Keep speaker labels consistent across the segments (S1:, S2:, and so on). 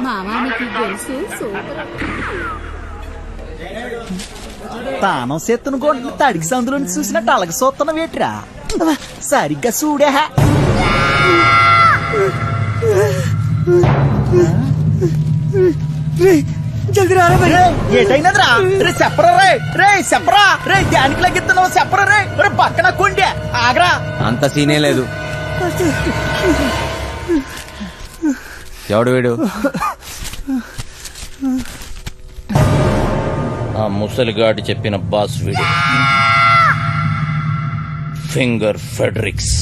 S1: మామానికి గొలుసు సూపర్.
S2: తానం సెత్తును గొంట్లు తడికి సందులో చూసినట్టు అలాగ సూత్తన వేట్రా సరిగ్గా చూడే. ఏటైనదిరా రే చెప్పరా రే చెప్పరా రే దానికి లగిస్తున్నావు చెప్పరా రే పక్కన కొండే ఆగరా.
S3: అంత సీనే లేదు. ఎవడు వీడు?
S4: ఆ ముసలిగాడి చెప్పిన బాస్ వీడు, ఫింగర్ ఫెడరిక్స్.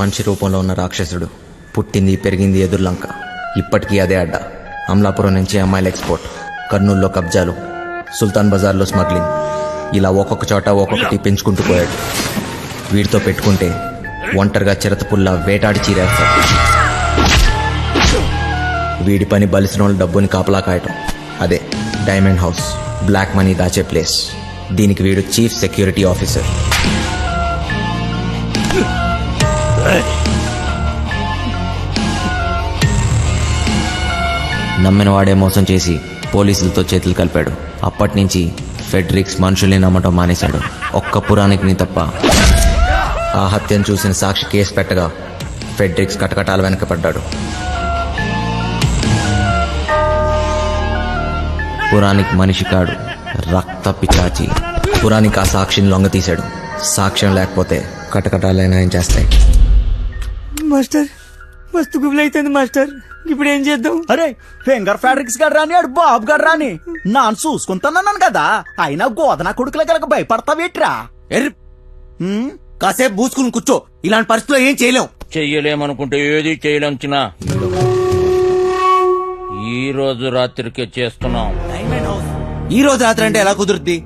S3: మనిషి రూపంలో ఉన్న రాక్షసుడు, పుట్టింది పెరిగింది ఎదుర్లంక, ఇప్పటికీ అదే అడ్డ. అమలాపురం నుంచి అమ్మాయిల ఎక్స్పోర్ట్, కర్నూలులో కబ్జాలు, సుల్తాన్ బజార్లో స్మగ్లింగ్, ఇలా ఒక్కొక్క చోట ఒక్కొక్కటి పెంచుకుంటూ పోయాడు. వీడితో పెట్టుకుంటే ఒంటరిగా చిరతపుల్లా వేటాడి చీరేస్తాడు. వీడి పని బలిసిన వాళ్ళ డబ్బుని కాపలా కాయటం. అదే డైమండ్ హౌస్, బ్లాక్ మనీ దాచే ప్లేస్. దీనికి వీడు చీఫ్ సెక్యూరిటీ ఆఫీసర్. నమ్మిన వాడే మోసం చేసి పోలీసులతో చేతులు కలిపాడు. అప్పటి నుంచి ఫెడ్రిక్స్ మనుషుల్ని నమ్మటం మానేశాడు. ఒక్క పురాణికిని తప్ప. ఆ హత్యను చూసిన సాక్షి కేసు పెట్టగా ఫెడ్రిక్స్ కటకటాల వెనకపడ్డాడు. పురాణిక్ మనిషి కాడు, రక్త పిచాచి. పురాణిక్ ఆ సాక్షిని లొంగ తీశాడు. సాక్ష్యం లేకపోతే కటకటాలైనా ఏం చేస్తాయి.
S5: మాస్టర్ మస్తు గుబులు అవుతుంది మాస్టర్, ఇప్పుడు ఏం చేద్దాం?
S2: అరే ఫింగర్ ఫ్యాడ్రిక్స్ గడ్ రాని ఆడు బాబు గడ్ రాని నాన్న చూసుకుంటానన్నాను కదా. అయినా గోదనా కొడుకులకి భయపడతావేట్రా?
S3: కాసేపు బూసుకుని కూర్చో. ఇలాంటి పరిస్థితుల్లో ఏం చేయలేం.
S4: చెయ్యలేమనుకుంటే ఏది చేయలేం చిన్న. ఈ రోజు రాత్రికే చేస్తున్నాం.
S3: ఈ రోజు రాత్రి అంటే ఎలా కుదురుద్ది?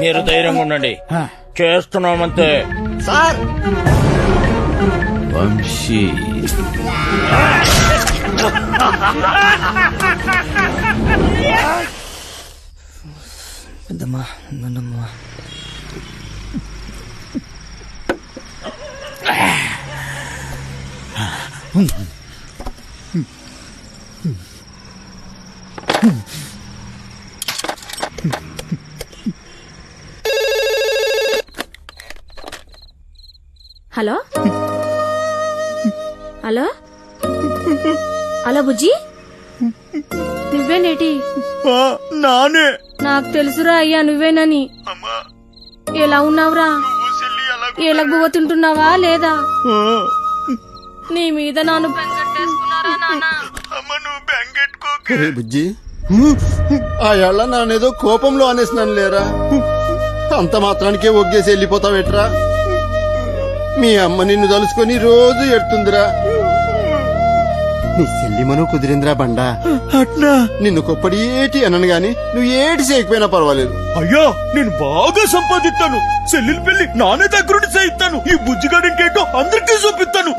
S4: మీరు ధైర్యంగా ఉండండి, చేస్తున్నామంతే.
S3: సార్
S4: వంశీ
S5: పెద్దమ్మా నన్నమ్మా.
S1: హలో హలో హలో బుజ్జి, నువ్వేనేటి?
S2: నానే.
S1: నాకు తెలుసురా అయ్యా నువ్వేనని. ఎలా ఉన్నావురా? ఎలగబోతుంటున్నావా లేదా? నీ మీద నాను బెంగట్టేసుకున్నారా నాన్న?
S6: బుజ్జి, ఆ ఏళ్ళ నానేదో కోపంలో అనేసినాను లేరా. అంత మాత్రానికే ఒగ్గేసి వెళ్ళిపోతావేట్రా? మీ అమ్మ నిన్ను తలుసుకొని రోజు ఎడుతుందిరా. నీ చెల్లిమను కుదిరిందిరా బండా.
S2: అట్నా
S6: నిన్ను కొప్పడి ఏటి అనను గాని నువ్వు ఏటి చేయకపోయినా పర్వాలేదు.
S2: అయ్యో నేను బాగా సంపాదిస్తాను. చెల్లెలి పెళ్లి నానే దగ్గరుండి చేయిస్తాను. ఈ బుజ్జిగాడు ఇంకేంటో అందరికీ చూపిస్తాను.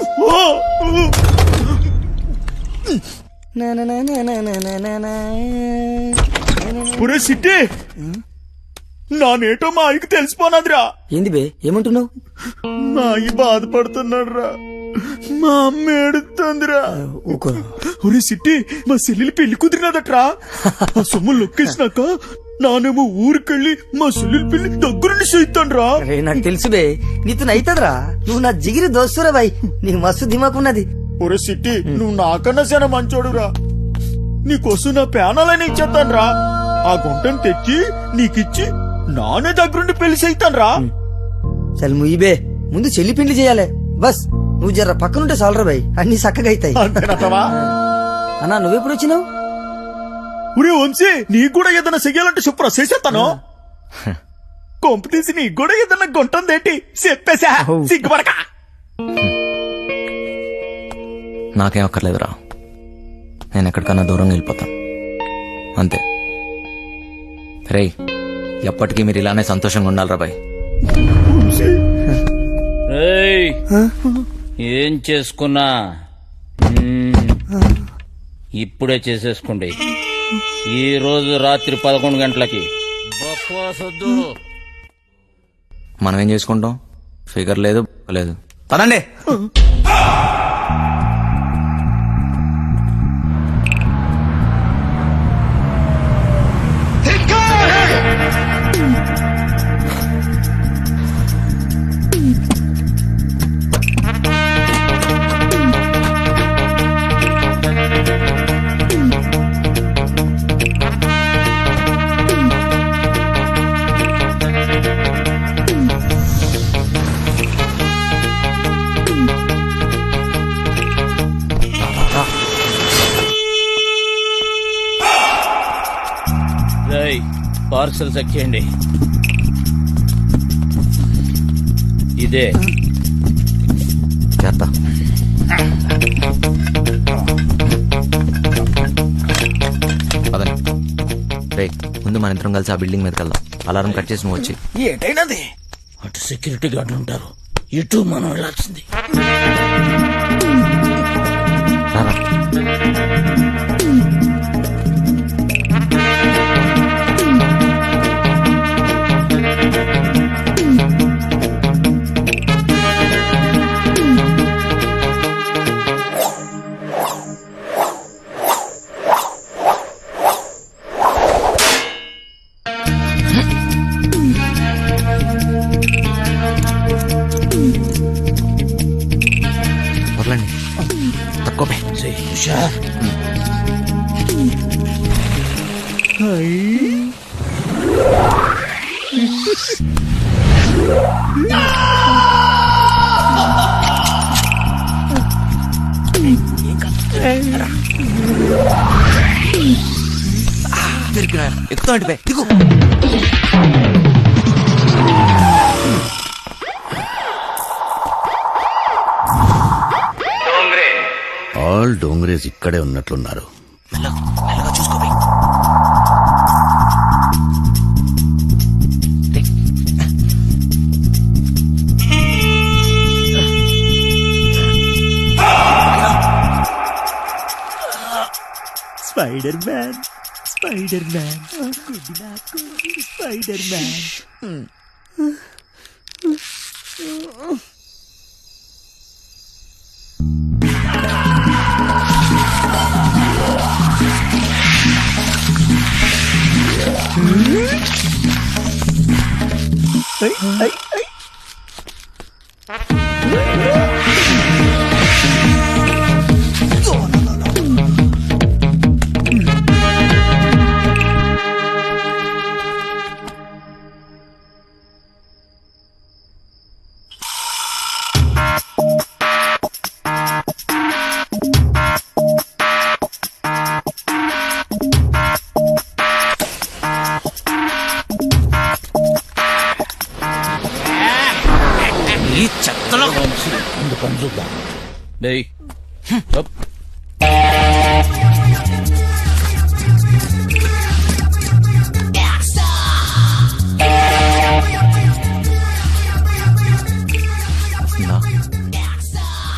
S2: పురే సిట్టి, నానేటో మా ఆయనకి తెలిసిపోనాదిరా.
S5: ఏంది బే ఏమంటున్నావు?
S2: మా అయ్యి బాధపడుతున్నాడు రా. మా అమ్మ ఏడుతుందిరా. ఒరే సిట్టి, మా చెల్లెలి పెళ్లి కుదిరినదట్రా. ఆ సొమ్ము లొక్కేసినాక నానేమో ఊరికెళ్ళి మా చెల్లెలి పెళ్లి దగ్గరుండి చేయిస్తాను రా.
S5: నాకు తెలుసు బే, నీతో అవుతుందిరా. నువ్వు నా జిగిరి దోస్తురా బాయ్, నీకు మస్తు దిమాకున్నది.
S2: ఒరే సిట్టి, నువ్వు నాకన్నా చాలా మంచోడురా. నీకోసం నా ప్యానాలని ఇచ్చేస్తాను రా. ఆ గుంటను తెచ్చి నీకిచ్చి నానే దగ్గరుండి పెళ్లి చేయిస్తాను రా.
S5: చల్ ముయ్యబే, ముందు చెల్లి పెళ్లి చేయాలి. బస్ నువ్వు జర్ర పక్కనుంటే చాలరా బాయ్, అన్ని చక్కగా అవుతాయి. అన్నా నువ్వెప్పుడు వచ్చినావు?
S2: ఒరే వంశీ, నీకు కూడా ఏదైనా చెయ్యాలంటే చెప్పురా, చేసేస్తాను. కొంపు తీసి నీకు కూడా ఏదైనా గుంటుందేంటి చెప్పేసా, సిగ్గుపడక.
S3: నాకేం అక్కర్లేదురా. నేను ఎక్కడికన్నా దూరంగా వెళ్ళిపోతాను అంతే. రేయ్, ఎప్పటికీ మీరు ఇలానే సంతోషంగా ఉండాలిరా బాయ్.
S4: ఏం చేసుకున్నా ఇప్పుడే చేసేసుకోండి. ఈ రోజు రాత్రి 11 గంటలకి.
S3: మనం ఏం చేసుకుంటాం? ఫిగర్ లేదు లేదు. పదండి.
S4: పార్సల్ చెక్కేయండి. ఇదే
S3: చేస్తా. పదండి. రే ముందు మన ఇద్దరం కలిసి ఆ బిల్డింగ్ మీదకి వెళ్దాం. అలారం కట్ చేసి నువ్వు వచ్చి.
S4: ఏటైనది అటు సెక్యూరిటీ గార్డులు ఉంటారు, ఇటు మనం వెళ్ళాల్సింది.
S3: రారా. వదలండి. తక్కువ పే.
S4: హుషార్.
S3: ఎక్కుతా అంటే పే దిగు.
S7: ఆల్ డోంగ్రేస్ ఇక్కడే ఉన్నట్లున్నారు.
S3: మెల్లగా చూసుకో.
S2: స్పైడర్ మ్యాన్, స్పైడర్ మ్యాన్, గుడ్డి నాకు స్పైడర్ మ్యాన్.
S3: ఈ చెత్తలో
S4: ముందు పని చూద్దాం. డేయ్ అప్.
S3: వస్తుందా?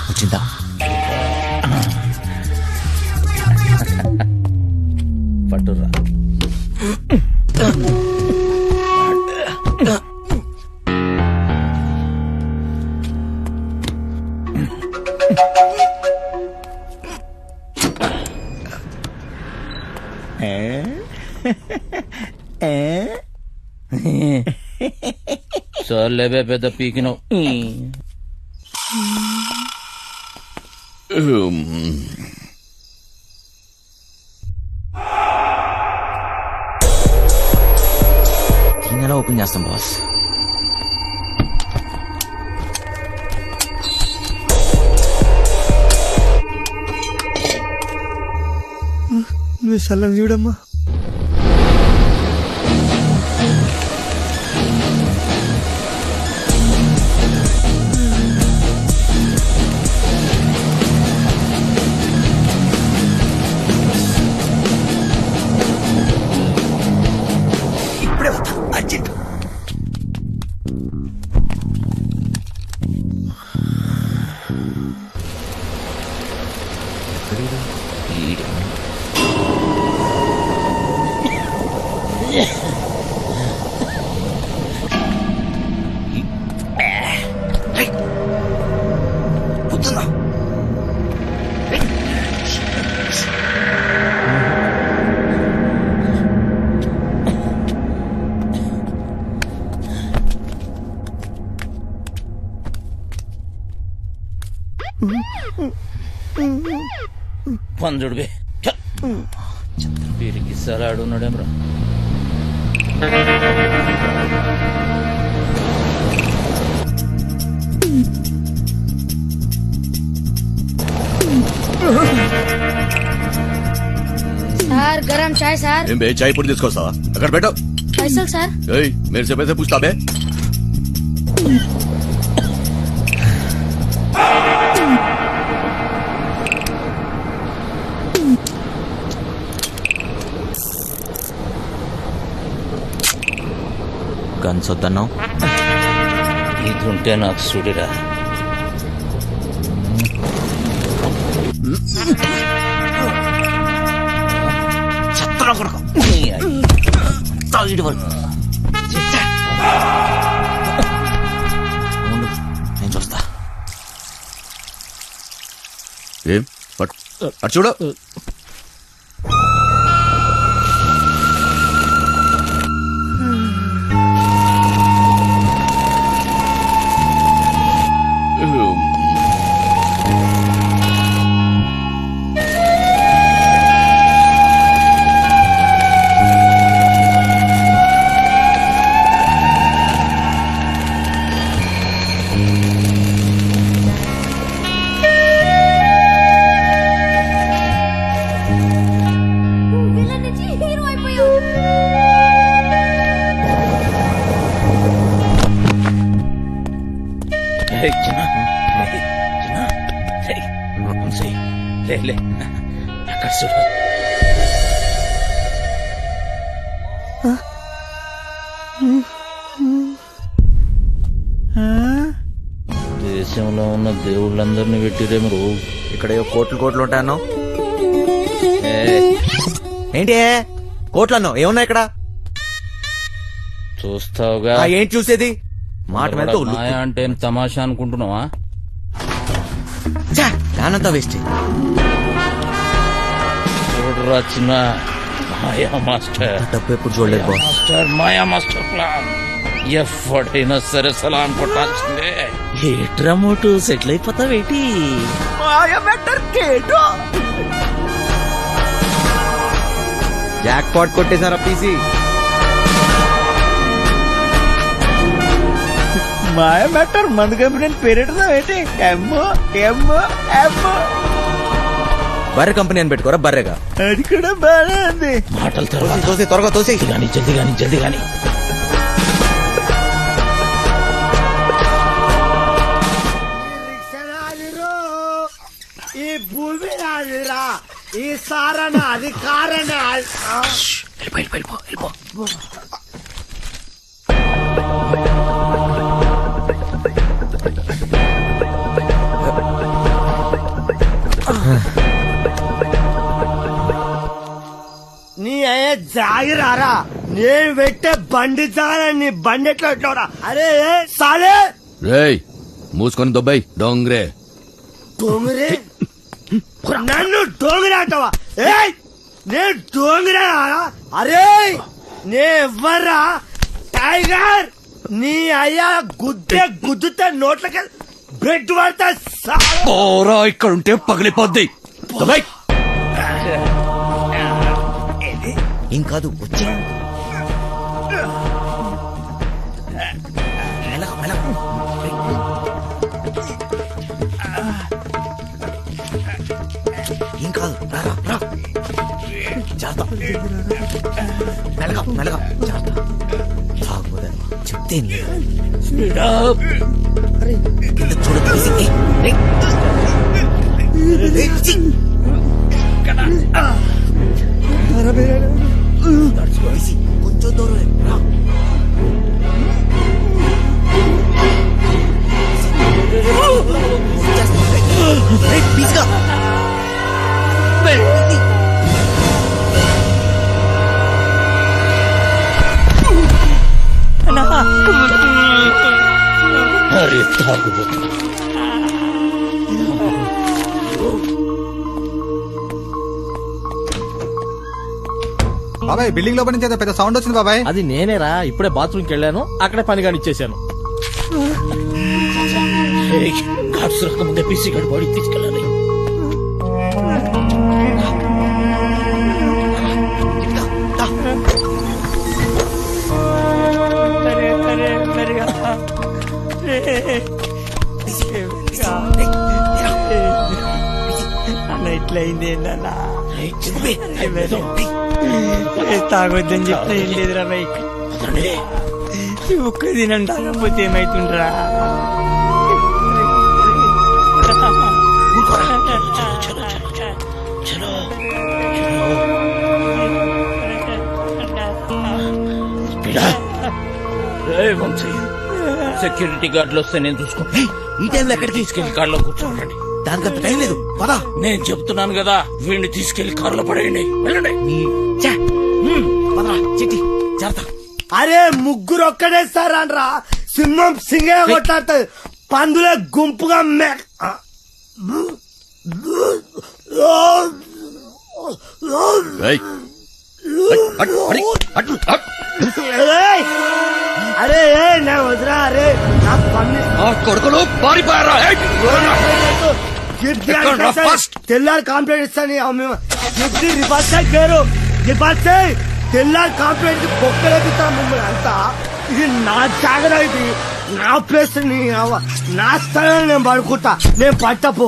S3: వచ్చిందా?
S4: పట్టురా. చాలేబే పెద్ద పీకినావు.
S3: దీన్ని ఎలా ఓపెన్ చేస్తాం బాస్?
S2: నువ్వు సల్లం చూడమ్మా.
S3: ఇప్పుడే వస్తా అర్జెంట్. పొద్దున్నా
S4: పంజుడివే వీరికి సలాడు ఉన్నాడేమ్రా.
S1: సార్ గరం చాయ్ సార్.
S7: ఏం బే చాయ్ పొడి తీసుకొస్తావా? అక్కడ పెట్టు.
S1: పైసలు సార్
S7: मेरे से पैसे पूछता बे
S3: గన్స్ వద్దన్నావు.
S4: ఇది ఉంటే నాకు చూడిరా.
S3: ఉండు, నేను చూస్తా.
S7: ఏం అటు చూడు.
S1: హీరో అయిపోయావు.
S4: లే అక్కడ చూడు. దేశంలో ఉన్న దేవుళ్ళందరినీ పెట్టిరే మీరు.
S3: ఇక్కడ ఏవో కోట్లు ఉంటాయన్నావు. ఏంటి కోట్లు అన్నావు? ఏమున్నా ఇక్కడ?
S4: చూస్తావుగా.
S3: ఏంటి చూసేది? మాట మీద
S4: మాయా అంటే ఏం తమాషా అనుకుంటున్నావా?
S3: దానంతా వేస్ట్.
S4: చూడరా చిన్న మాయా మాస్టర్.
S3: డబ్బు ఎప్పుడు చూడలేదు boss.
S4: Master Maya master plan ఎప్పుడైనా సరే సలాం కొట్టాల్సిందే. ఏట్రా మోటు సెటిల్ అయిపోతావేటి?
S3: జాక్ పాట్ కొట్టేశారా పీసీ?
S2: మాయ మ్యాటర్ మందు కంపెనీ పేరెడదా ఏంటి?
S3: బర్రె కంపెనీ అని పెట్టుకోరా బర్రెగా.
S2: అది కూడా బాగా ఉంది.
S4: మాటల తర్వాత
S3: త్వరగా తోసి.
S4: జల్దీ గాని
S2: ఈ భూమి నాదిరా, ఈ సారణ అధికారణ.
S4: వెళ్ళిపో.
S2: నీ అయ్యే జాగిరారా, నేను పెట్టే బండి జాగా నీ బండి ఎట్లా? అరే సాలే
S7: రేయ్ మూసుకొని దొబ్బాయి డోంగ్రే.
S2: డోంగరే నన్ను డోంగరే అంటావా? ఏయ్ నేను డోంగరే? అరే నే ఎవ్వరా టైగర్? నీ అయ్యా గుద్దుతే నోట్లకి బ్రెడ్ పడతా.
S7: పోరా ఇక్కడ ఉంటే పగిలిపోద్ది. దొబ్బాయి.
S3: ఏం కాదు వచ్చి ఏం కాదు. మెల్లగా చెప్తే చూడ కొంచెం దూరం రా.
S4: అరే తాగుబోతు.
S8: బాబాయ్ బిల్డింగ్ లోపల నుంచి పెద్ద సౌండ్ వచ్చింది బాబాయ్.
S9: అది నేనేరా, ఇప్పుడే బాత్రూమ్కి వెళ్ళాను, అక్కడే పని కానిచ్చేసాను.
S4: గాడ్స్ రాకముందే పీసీ గడి బాడీ తీసుకెళ్ళాలి.
S2: అన్న ఇట్లయింది ఏంటన్నా? తాగొద్దని చెప్పిన ఏం లేదురా బైక్.
S4: పదండి.
S5: ఒక్క దినం కాకపోతే ఏమైతుండ్రా?
S4: సెక్యూరిటీ గార్డులు వస్తే నేను చూసుకుంటా.
S5: ఈ టైంలో ఎక్కడికి?
S4: తీసుకెళ్లి కార్లో కూర్చోండి.
S5: దానికంత టైం లేదు, పదా.
S4: నేను చెప్తున్నాను కదా, వీడిని తీసుకెళ్లి కారులో పడేయండి. వెళ్ళండి.
S5: పదరా చిట్టి, జాగ్రత్త.
S10: అరే ముగ్గురు ఒక్కడేస్తారా? సింహం సింగే కొట్టాడుతుంది, పందులే గుంపుగా అరే నా వదిరా, అరే నా పన్ను
S7: కొడుకులు పారిపోయారా?
S10: తెల్లారి కంప్లైంట్ ఇస్తాను. పేరు తెల్లారి కంప్లైంట్ బొక్కలేపిస్తాను మిమ్మల్ని అంతా. ఇది నా జాగ్రత్త, ఇది నా ప్లేస్, నా స్థలాన్ని నేను పడుకుంటా. నేను పట్టపో